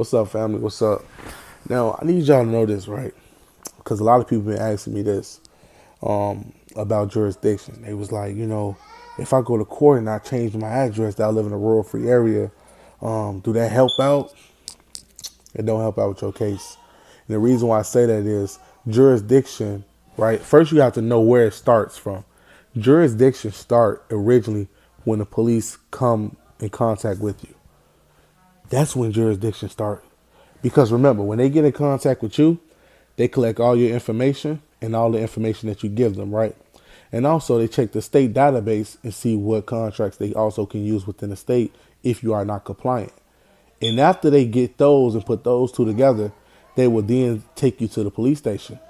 What's up, family? What's up? Now, I need y'all to know this, right? Because a lot of people been asking me this about jurisdiction. They was like, if I go to court and I change my address that I live in a rural free area, do that help out? It don't help out with your case. And the reason why I say that is jurisdiction, right? First, you have to know where it starts from. Jurisdiction start originally when the police come in contact with you. That's when jurisdiction starts. Because remember, when they get in contact with you, they collect all your information and all the information that you give them, right? And also they check the state database and see what contracts they also can use within the state if you are not compliant. And after they get those and put those two together, they will then take you to the police station.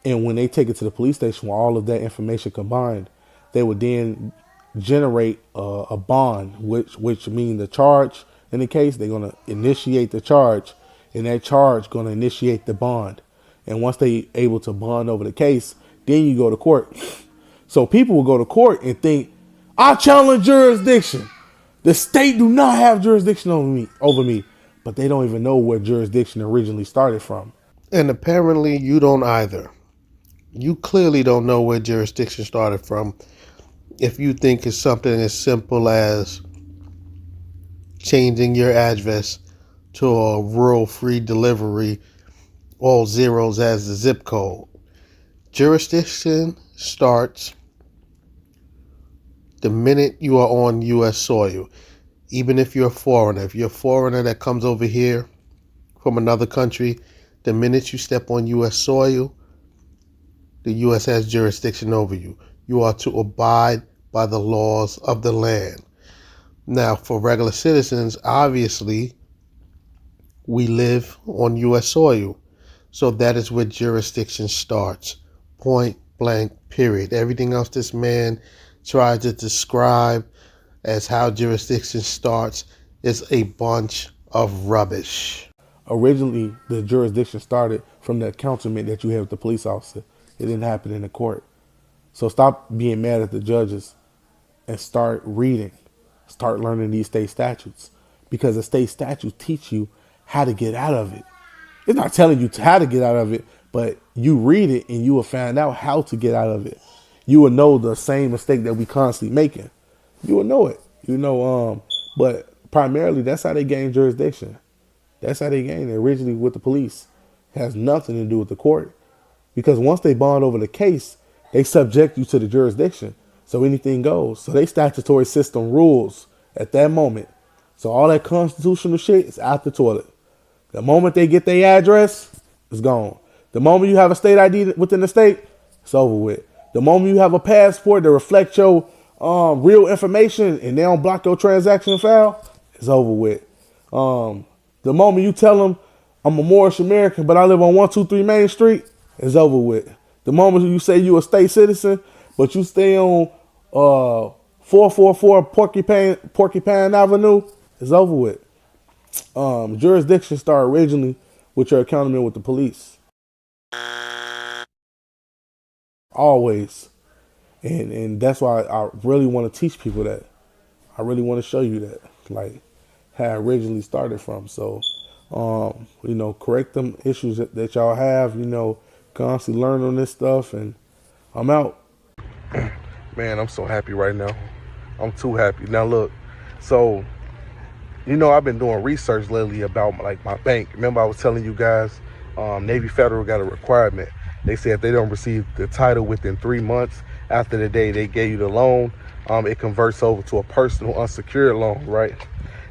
And when they take it to the police station with all of that information combined, they will then generate a bond, which means the charge. In the case, they're going to initiate the charge, and that charge going to initiate the bond. And once they able to bond over the case, then you go to court. So people will go to court and think, I challenge jurisdiction. The state do not have jurisdiction over me, but they don't even know where jurisdiction originally started from. And apparently you don't either. You clearly don't know where jurisdiction started from if you think it's something as simple as changing your address to a rural free delivery, all zeros as the zip code. Jurisdiction starts the minute you are on U.S. soil. Even if you're a foreigner, that comes over here from another country, the minute you step on U.S. soil, the U.S. has jurisdiction over you. You are to abide by the laws of the land. Now, for regular citizens, obviously, we live on U.S. soil. So that is where jurisdiction starts. Point blank, period. Everything else this man tried to describe as how jurisdiction starts is a bunch of rubbish. Originally, the jurisdiction started from the encounterment that you have with the police officer. It didn't happen in the court. So stop being mad at the judges and start reading. Start learning these state statutes, because the state statutes teach you how to get out of it. It's not telling you how to get out of it, but you read it and you will find out how to get out of it. You will know the same mistake that we constantly making. You will know it, but primarily that's how they gain jurisdiction. That's how they gain it originally with the police. It has nothing to do with the court, because once they bond over the case, they subject you to the jurisdiction. So anything goes. So they statutory system rules at that moment. So all that constitutional shit is out the toilet. The moment they get their address, it's gone. The moment you have a state ID within the state, it's over with. The moment you have a passport that reflects your real information and they don't block your transaction file, it's over with. The moment you tell them I'm a Moorish American, but I live on 123 Main Street, it's over with. The moment you say you a state citizen, but you stay on 444 Porcupine Avenue, it's over with. Jurisdiction started originally with your encounterment with the police. Always. And that's why I really want to teach people that. I really want to show you that, like how it originally started from. So, correct them issues that y'all have, constantly learn on this stuff, and I'm out. Man, I'm so happy right now. I'm too happy. Now look, so, I've been doing research lately about my bank. Remember I was telling you guys, Navy Federal got a requirement. They said if they don't receive the title within 3 months after the day they gave you the loan, it converts over to a personal unsecured loan, right?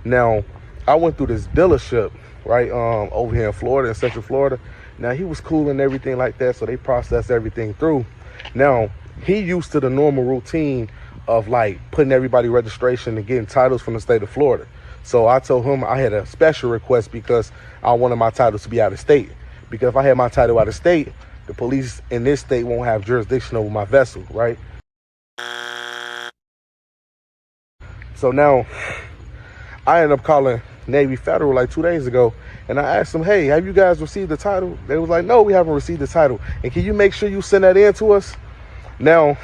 Now, I went through this dealership, right, over here in Florida, in Central Florida. Now, he was cool and everything like that, so they processed everything through. Now, he used to the normal routine of putting everybody registration and getting titles from the state of Florida. So I told him I had a special request because I wanted my titles to be out of state. Because if I had my title out of state, the police in this state won't have jurisdiction over my vessel, right? So now I ended up calling Navy Federal 2 days ago, and I asked them, hey, have you guys received the title? They was like, no, we haven't received the title. And can you make sure you send that in to us? Now,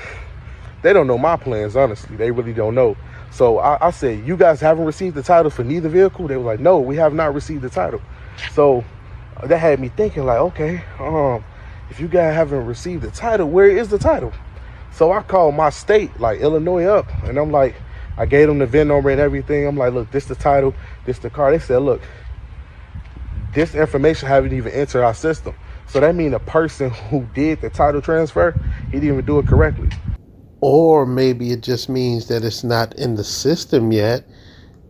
they don't know my plans, honestly. They really don't know. So I said, you guys haven't received the title for neither vehicle? They were like, no, we have not received the title. So that had me thinking like, okay, if you guys haven't received the title, where is the title? So I called my state, like Illinois, up, and I'm like, I gave them the VIN number and everything. I'm like, look, this the title, this the car. They said, look, this information haven't even entered our system. So that means the person who did the title transfer, he didn't even do it correctly. Or maybe it just means that it's not in the system yet,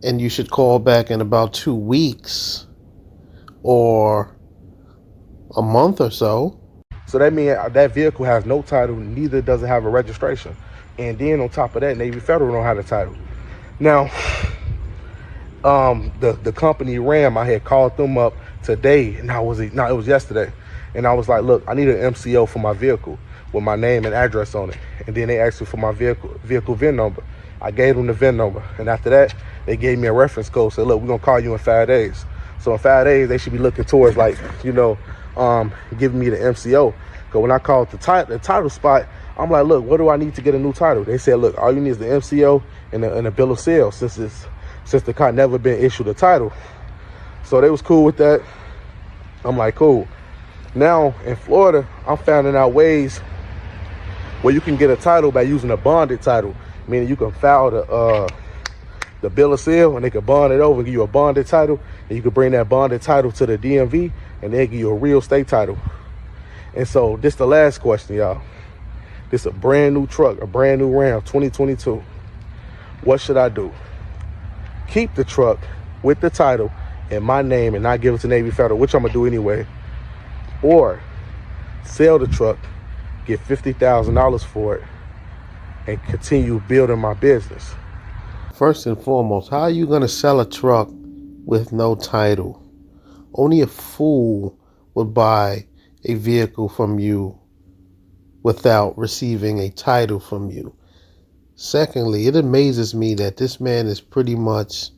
and you should call back in about 2 weeks or a month or so. So that means that vehicle has no title, neither does it have a registration. And then on top of that, Navy Federal don't have the title. Now, the company Ram, I had called them up today, and it was yesterday. And I was like, look, I need an MCO for my vehicle with my name and address on it. And then they asked me for my vehicle VIN number. I gave them the VIN number. And after that, they gave me a reference code. Said, look, we're going to call you in 5 days. So in 5 days, they should be looking towards, like, giving me the MCO. Because when I called the title spot, I'm like, look, what do I need to get a new title? They said, look, all you need is the MCO and a bill of sale since the car never been issued a title. So they was cool with that. I'm like, cool. Now in Florida, I'm finding out ways where you can get a title by using a bonded title, meaning you can file the bill of sale and they can bond it over and give you a bonded title, and you can bring that bonded title to the DMV and they'll give you a real estate title. And so this the last question, y'all. This is a brand new truck, a brand new Ram 2022. What should I do? Keep the truck with the title in my name and not give it to Navy Federal, which I'm gonna do anyway, or sell the truck, get $50,000 for it, and continue building my business? First and foremost, how are you going to sell a truck with no title? Only a fool would buy a vehicle from you without receiving a title from you. Secondly, it amazes me that this man is pretty much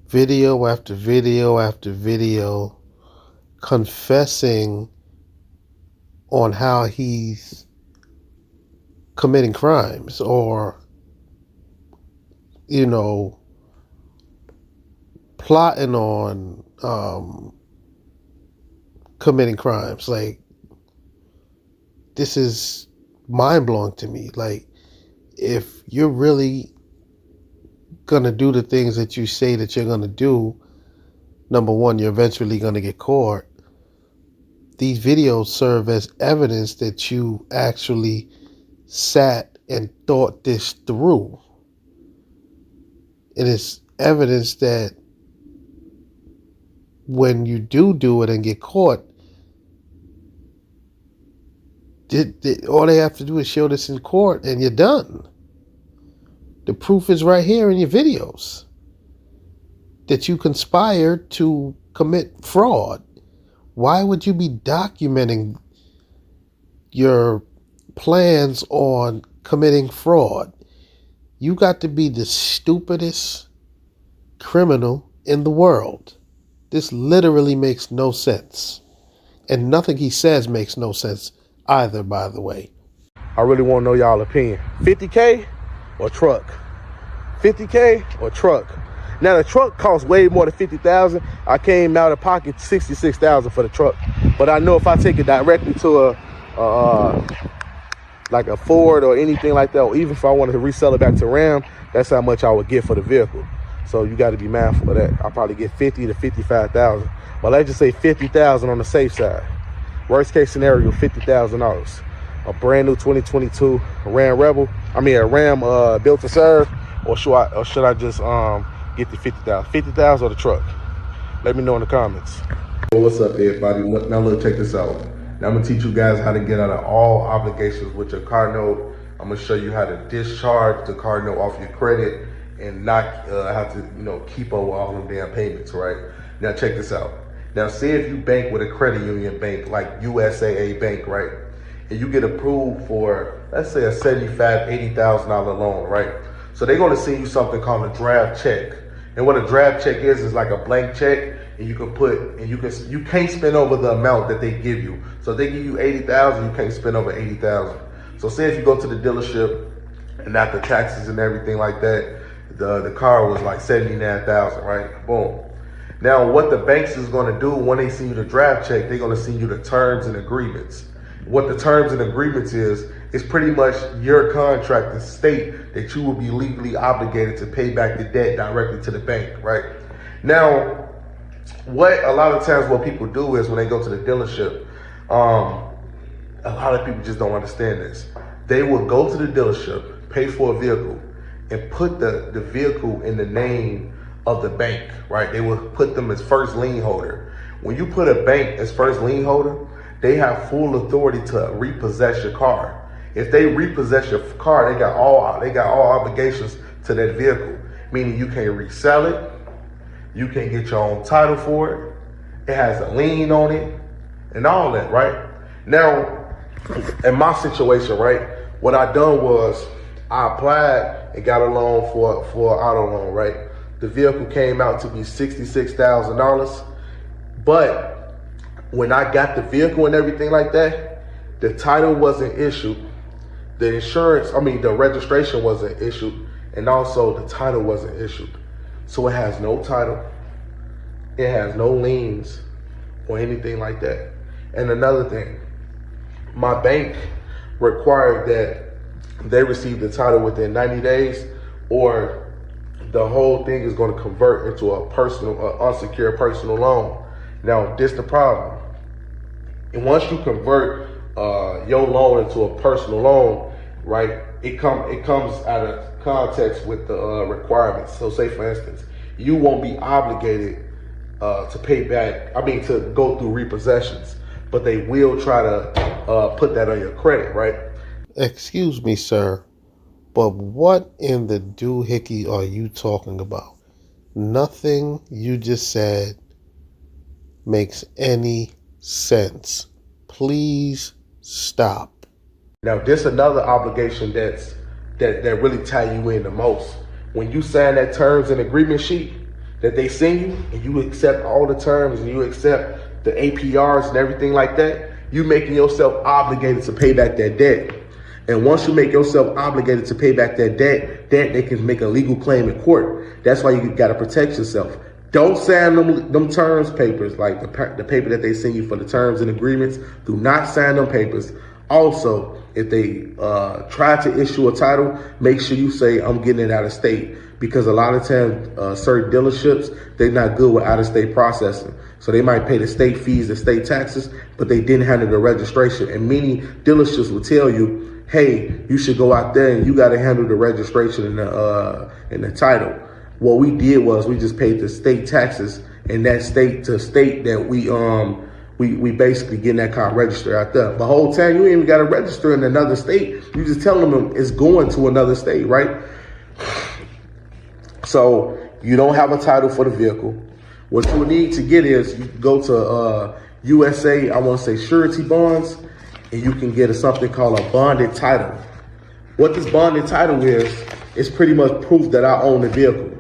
video after video after video confessing on how he's committing crimes or, plotting on committing crimes. Like, this is mind-blowing to me. Like, if you're really gonna do the things that you say that you're gonna do, number one, you're eventually gonna get caught. These videos serve as evidence that you actually sat and thought this through. It is evidence that when you do it and get caught, all they have to do is show this in court and you're done. The proof is right here in your videos that you conspired to commit fraud. Why would you be documenting your plans on committing fraud? You got to be the stupidest criminal in the world. This literally makes no sense. And nothing he says makes no sense either, by the way. I really want to know y'all opinion. 50K or truck? 50K or truck? Now the truck costs way more than $50,000. I came out of pocket $66,000 for the truck. But I know if I take it directly to like a Ford or anything like that, or even if I wanted to resell it back to Ram, that's how much I would get for the vehicle. So you got to be mindful of that. I'll probably get $50,000 to $55,000. But let's just say $50,000 on the safe side. Worst case scenario, $50,000. A brand new 2022 Ram built to serve, or should I just get the $50,000? $50,000 or the truck? Let me know in the comments. Well, what's up, everybody? Now look, check this out. Now I'm gonna teach you guys how to get out of all obligations with your car note. I'm gonna show you how to discharge the car note off your credit and not have to keep over all them damn payments, right? Now check this out. Now say if you bank with a credit union bank like USAA Bank, right? And you get approved for, let's say, a $75,000, $80,000 loan, right? So they're gonna send you something called a draft check. And what a draft check is like a blank check, and you can put, and you can't spend over the amount that they give you. So if they give you $80,000, you can't spend over $80,000. So say if you go to the dealership and after taxes and everything like that, the car was like 79,000, right? Boom. Now, what the banks is going to do when they send you the draft check, they're going to send you the terms and agreements. What the terms and agreements is pretty much your contract to state that you will be legally obligated to pay back the debt directly to the bank, right? Now, what a lot of times what people do is when they go to the dealership, a lot of people just don't understand this. They will go to the dealership, pay for a vehicle, and put the vehicle in the name of the bank, right? They will put them as first lien holder. When you put a bank as first lien holder, they have full authority to repossess your car. If they repossess your car, they got all obligations to that vehicle, meaning you can't resell it, you can't get your own title for it, it has a lien on it, and all that, right? Now, in my situation, right, what I done was I applied and got a loan for an auto loan, right? The vehicle came out to be $66,000, but when I got the vehicle and everything like that, the title wasn't issued, the registration wasn't issued, and also the title wasn't issued. So it has no title, it has no liens or anything like that. And another thing, my bank required that they receive the title within 90 days or the whole thing is going to convert into a unsecured personal loan. Now, this the problem. And once you convert your loan into a personal loan, right, it comes out of context with the requirements. So say, for instance, you won't be obligated to pay back, to go through repossessions, but they will try to put that on your credit, right? Excuse me, sir, but what in the doohickey are you talking about? Nothing you just said makes any sense. Please stop. Now, this another obligation that really tie you in the most. When you sign that terms and agreement sheet that they send you, and you accept all the terms and you accept the APRs and everything like that, you making yourself obligated to pay back that debt. And once you make yourself obligated to pay back that debt, they can make a legal claim in court. That's why you got to protect yourself. Don't sign them terms papers, like the paper that they send you for the terms and agreements. Do not sign them papers. Also, if they try to issue a title, make sure you say, I'm getting it out of state. Because a lot of times, certain dealerships, they're not good with out-of-state processing. So they might pay the state fees and state taxes, but they didn't handle the registration. And many dealerships will tell you, hey, you should go out there and you got to handle the registration and the title. What we did was we just paid the state taxes in that state to state that we basically getting that car registered out there. The whole time you ain't even got to register in another state. You just telling them it's going to another state, right? So you don't have a title for the vehicle. What you need to get is you go to USA, I want to say surety bonds, and you can get something called a bonded title. What this bonded title is pretty much proof that I own the vehicle.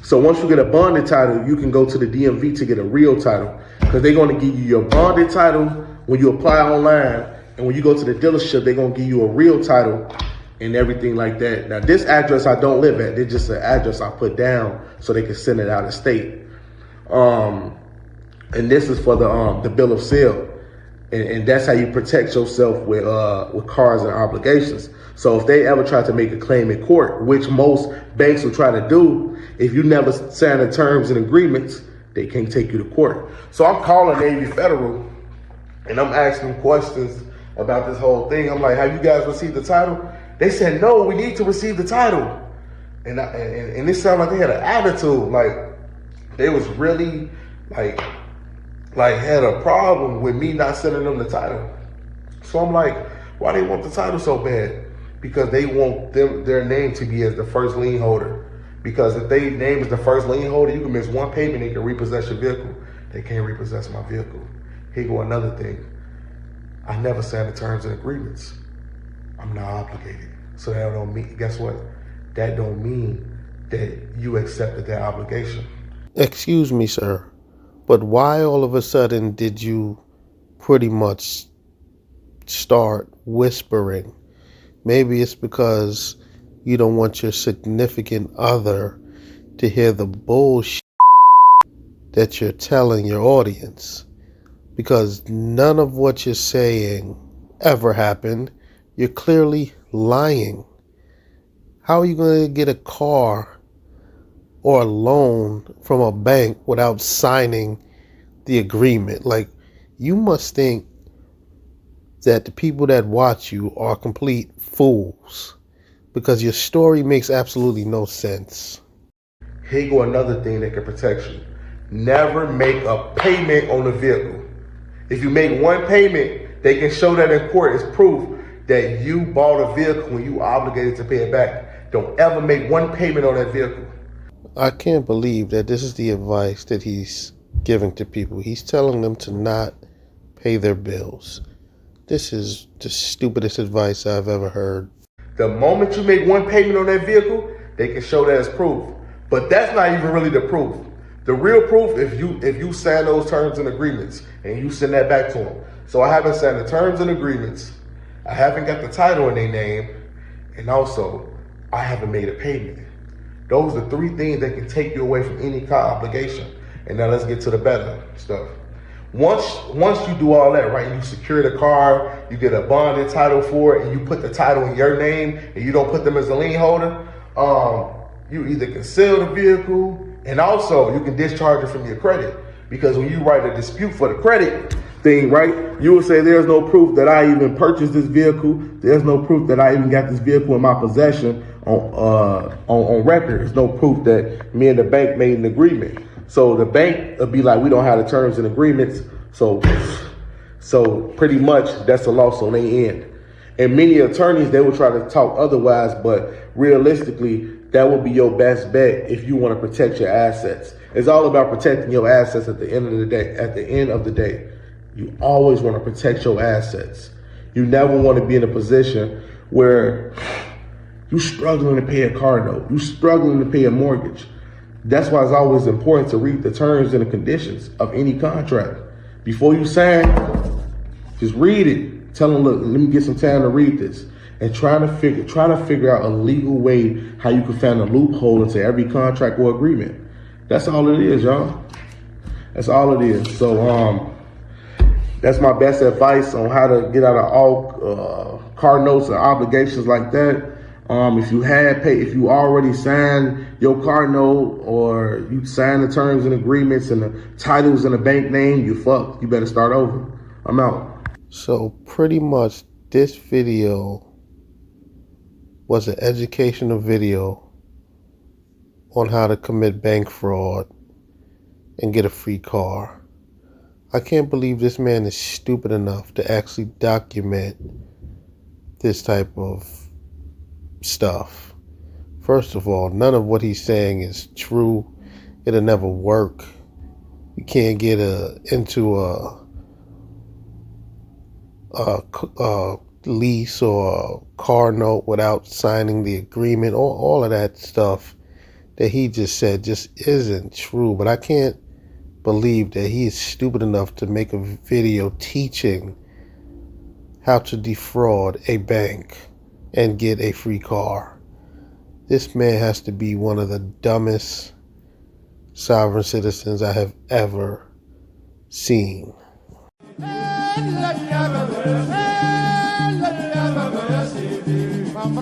So once you get a bonded title, you can go to the DMV to get a real title, because they're going to give you your bonded title when you apply online, and when you go to the dealership, they're going to give you a real title and everything like that. Now, this address I don't live at. It's just an address I put down so they can send it out of state. And this is for the bill of sale. And that's how you protect yourself with cars and obligations. So if they ever try to make a claim in court, which most banks will try to do, if you never sign the terms and agreements, they can't take you to court. So I'm calling Navy Federal and I'm asking them questions about this whole thing. I'm like, have you guys received the title? They said, no, we need to receive the title. And it sounded like they had an attitude. Like they was really like had a problem with me not sending them the title. So I'm like, why they want the title so bad? Because they want their name to be as the first lien holder. Because if they name is the first lien holder, you can miss one payment, they can repossess your vehicle. They can't repossess my vehicle. Here go another thing. I never signed the terms and agreements. I'm not obligated. So that don't mean, guess what? That don't mean that you accepted that obligation. Excuse me, sir, but why all of a sudden did you pretty much start whispering? Maybe it's because You don't want your significant other to hear the bullshit that you're telling your audience, because none of what you're saying ever happened. You're clearly lying. How are you going to get a car or a loan from a bank without signing the agreement? Like, you must think that the people that watch you are complete fools, because your story makes absolutely no sense. Here go another thing that can protect you. Never make a payment on the vehicle. If you make one payment, they can show that in court as proof that you bought a vehicle when you obligated to pay it back. Don't ever make one payment on that vehicle. I can't believe that this is the advice that he's giving to people. He's telling them to not pay their bills. This is the stupidest advice I've ever heard. The moment you make one payment on that vehicle, they can show that as proof. But that's not even really the proof. The real proof, if you sign those terms and agreements and you send that back to them. So I haven't signed the terms and agreements, I haven't got the title in their name, and also I haven't made a payment. Those are three things that can take you away from any kind of obligation. And now let's get to the better stuff. Once you do all that, right, you secure the car, you get a bond and title for it, and you put the title in your name, and you don't put them as a lien holder, you either can sell the vehicle, and also you can discharge it from your credit. Because when you write a dispute for the credit thing, right, you will say there's no proof that I even purchased this vehicle. There's no proof that I even got this vehicle in my possession on record. There's no proof that me and the bank made an agreement. So the bank will be like, we don't have the terms and agreements. So pretty much that's a loss on their end. And many attorneys, they will try to talk otherwise, but realistically, that will be your best bet if you want to protect your assets. It's all about protecting your assets at the end of the day. At the end of the day, you always want to protect your assets. You never want to be in a position where you're struggling to pay a car note. You're struggling to pay a mortgage. That's why it's always important to read the terms and the conditions of any contract. Before you sign, just read it. Tell them, look, let me get some time to read this. And try to figure out a legal way how you can find a loophole into every contract or agreement. That's all it is, y'all. That's all it is. So that's my best advice on how to get out of all car notes and obligations like that. If you already signed your car note or you signed the terms and agreements and the titles in the bank name, you fucked. You better start over. I'm out. So pretty much this video was an educational video on how to commit bank fraud and get a free car. I can't believe this man is stupid enough to actually document this type of stuff. First of all, none of what he's saying is true. It'll never work. You can't get into a lease or a car note without signing the agreement. All of that stuff that he just said just isn't true. But I can't believe that he is stupid enough to make a video teaching how to defraud a bank and get a free car. This man has to be one of the dumbest sovereign citizens I have ever seen. From